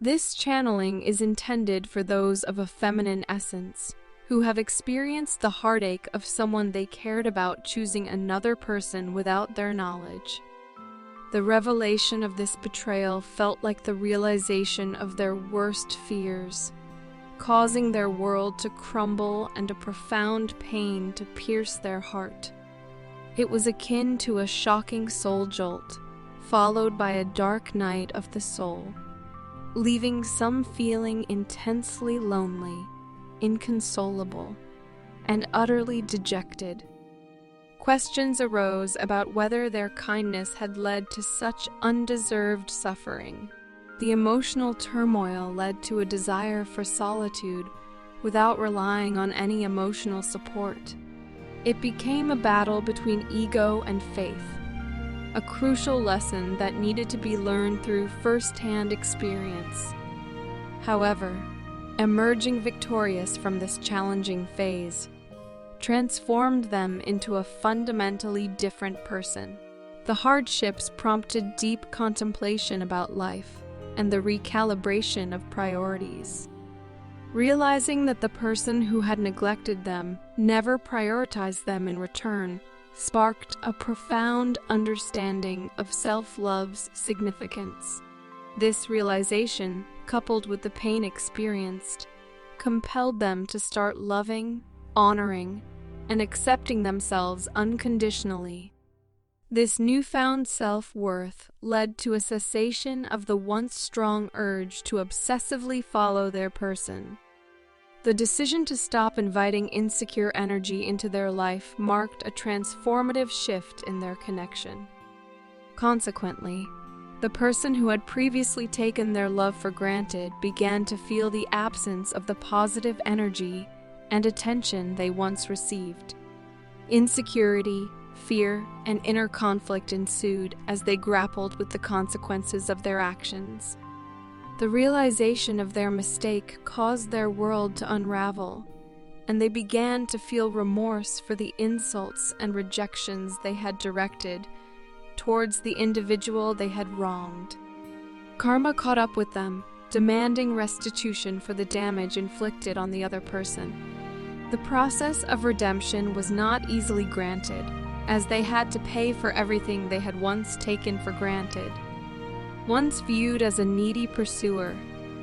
This channeling is intended for those of a feminine essence who have experienced the heartache of someone they cared about choosing another person without their knowledge. The revelation of this betrayal felt like the realization of their worst fears, causing their world to crumble and a profound pain to pierce their heart. It was akin to a shocking soul jolt, followed by a dark night of the soul, leaving some feeling intensely lonely, inconsolable, and utterly dejected. Questions arose about whether their kindness had led to such undeserved suffering. The emotional turmoil led to a desire for solitude without relying on any emotional support. It became a battle between ego and faith, a crucial lesson that needed to be learned through first-hand experience. However, emerging victorious from this challenging phase transformed them into a fundamentally different person. The hardships prompted deep contemplation about life and the recalibration of priorities. Realizing that the person who had neglected them never prioritized them in return sparked a profound understanding of self-love's significance. This realization, coupled with the pain experienced, compelled them to start loving, honoring, and accepting themselves unconditionally. This newfound self-worth led to a cessation of the once strong urge to obsessively follow their person. The decision to stop inviting insecure energy into their life marked a transformative shift in their connection. Consequently, the person who had previously taken their love for granted began to feel the absence of the positive energy and attention they once received. Insecurity, fear, and inner conflict ensued as they grappled with the consequences of their actions. The realization of their mistake caused their world to unravel, and they began to feel remorse for the insults and rejections they had directed towards the individual they had wronged. Karma caught up with them, demanding restitution for the damage inflicted on the other person. The process of redemption was not easily granted, as they had to pay for everything they had once taken for granted. Once viewed as a needy pursuer,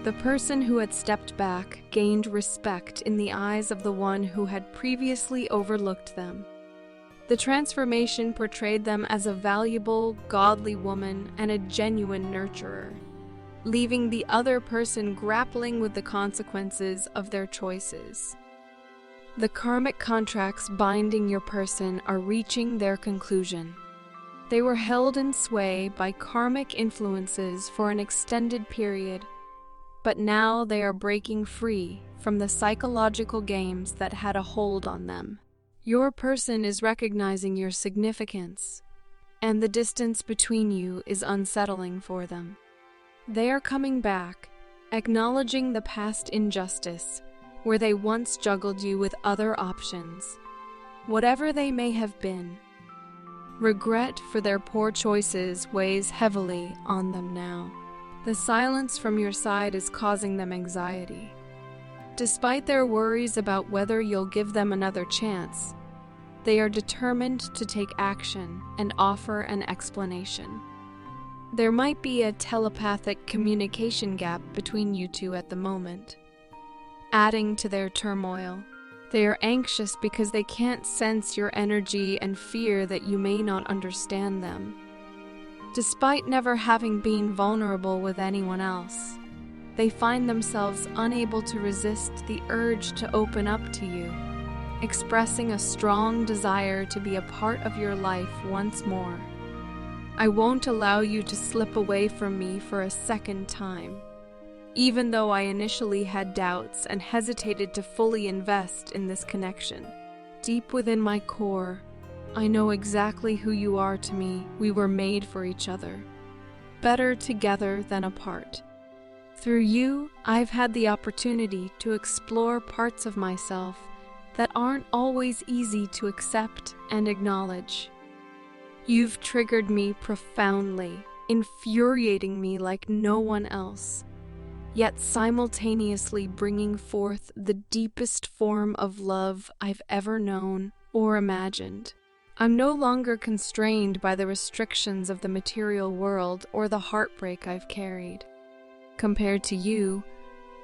the person who had stepped back gained respect in the eyes of the one who had previously overlooked them. The transformation portrayed them as a valuable, godly woman and a genuine nurturer, leaving the other person grappling with the consequences of their choices. The karmic contracts binding your person are reaching their conclusion. They were held in sway by karmic influences for an extended period, but now they are breaking free from the psychological games that had a hold on them. Your person is recognizing your significance, and the distance between you is unsettling for them. They are coming back, acknowledging the past injustice, where they once juggled you with other options. Whatever they may have been, regret for their poor choices weighs heavily on them now. The silence from your side is causing them anxiety. Despite their worries about whether you'll give them another chance, they are determined to take action and offer an explanation. There might be a telepathic communication gap between you two at the moment, adding to their turmoil. They are anxious because they can't sense your energy and fear that you may not understand them. Despite never having been vulnerable with anyone else, they find themselves unable to resist the urge to open up to you, expressing a strong desire to be a part of your life once more. I won't allow you to slip away from me for a second time. Even though I initially had doubts and hesitated to fully invest in this connection, deep within my core, I know exactly who you are to me. We were made for each other, better together than apart. Through you, I've had the opportunity to explore parts of myself that aren't always easy to accept and acknowledge. You've triggered me profoundly, infuriating me like no one else. yet simultaneously bringing forth the deepest form of love I've ever known or imagined. I'm no longer constrained by the restrictions of the material world or the heartbreak I've carried. Compared to you,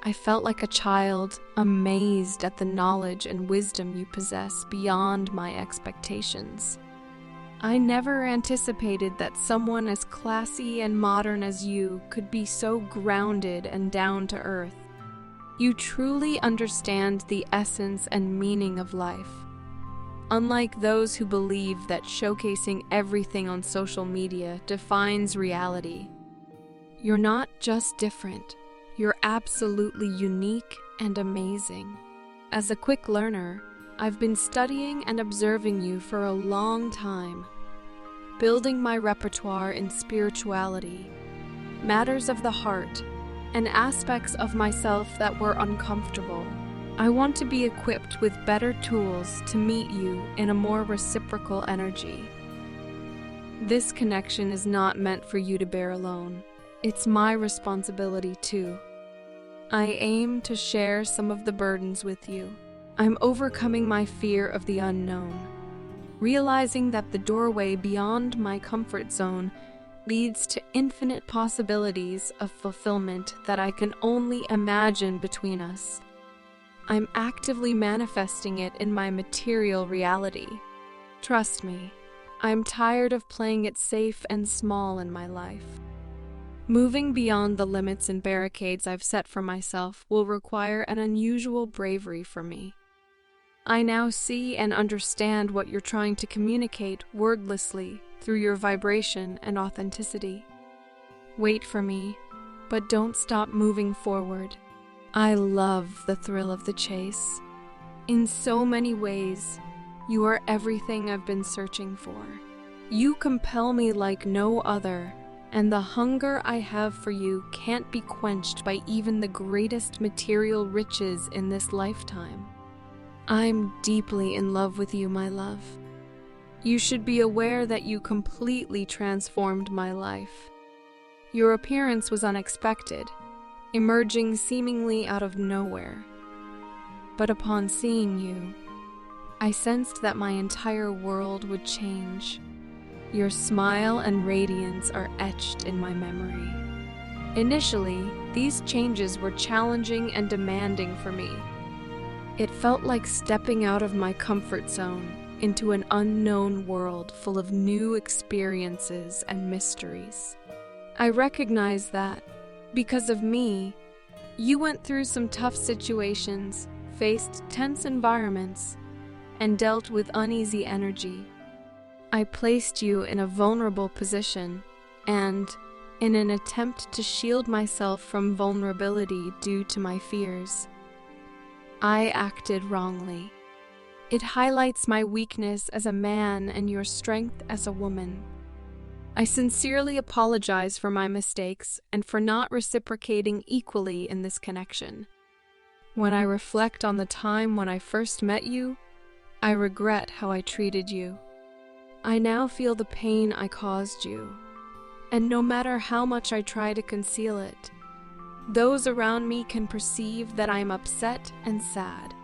I felt like a child, amazed at the knowledge and wisdom you possess beyond my expectations. I never anticipated that someone as classy and modern as you could be so grounded and down to earth. You truly understand the essence and meaning of life. Unlike those who believe that showcasing everything on social media defines reality, you're not just different, you're absolutely unique and amazing. As a quick learner, I've been studying and observing you for a long time, building my repertoire in spirituality, matters of the heart, and aspects of myself that were uncomfortable. I want to be equipped with better tools to meet you in a more reciprocal energy. This connection is not meant for you to bear alone. It's my responsibility too. I aim to share some of the burdens with you. I'm overcoming my fear of the unknown, realizing that the doorway beyond my comfort zone leads to infinite possibilities of fulfillment that I can only imagine between us. I'm actively manifesting it in my material reality. Trust me, I'm tired of playing it safe and small in my life. Moving beyond the limits and barricades I've set for myself will require an unusual bravery for me. I now see and understand what you're trying to communicate wordlessly through your vibration and authenticity. Wait for me, but don't stop moving forward. I love the thrill of the chase. In so many ways, you are everything I've been searching for. You compel me like no other, and the hunger I have for you can't be quenched by even the greatest material riches in this lifetime. I'm deeply in love with you, my love. You should be aware that you completely transformed my life. Your appearance was unexpected, emerging seemingly out of nowhere. But upon seeing you, I sensed that my entire world would change. Your smile and radiance are etched in my memory. Initially, these changes were challenging and demanding for me. It felt like stepping out of my comfort zone into an unknown world full of new experiences and mysteries. I recognize that, because of me, you went through some tough situations, faced tense environments, and dealt with uneasy energy. I placed you in a vulnerable position, and, in an attempt to shield myself from vulnerability due to my fears, I acted wrongly. It highlights my weakness as a man and your strength as a woman. I sincerely apologize for my mistakes and for not reciprocating equally in this connection. When I reflect on the time when I first met you, I regret how I treated you. I now feel the pain I caused you, and no matter how much I try to conceal it, those around me can perceive that I am upset and sad.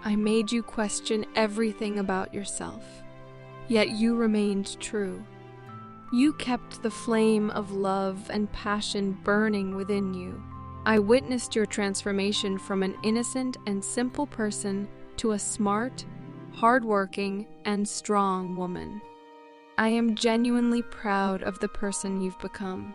I made you question everything about yourself, yet you remained true. You kept the flame of love and passion burning within you. I witnessed your transformation from an innocent and simple person to a smart, hardworking, and strong woman. I am genuinely proud of the person you've become.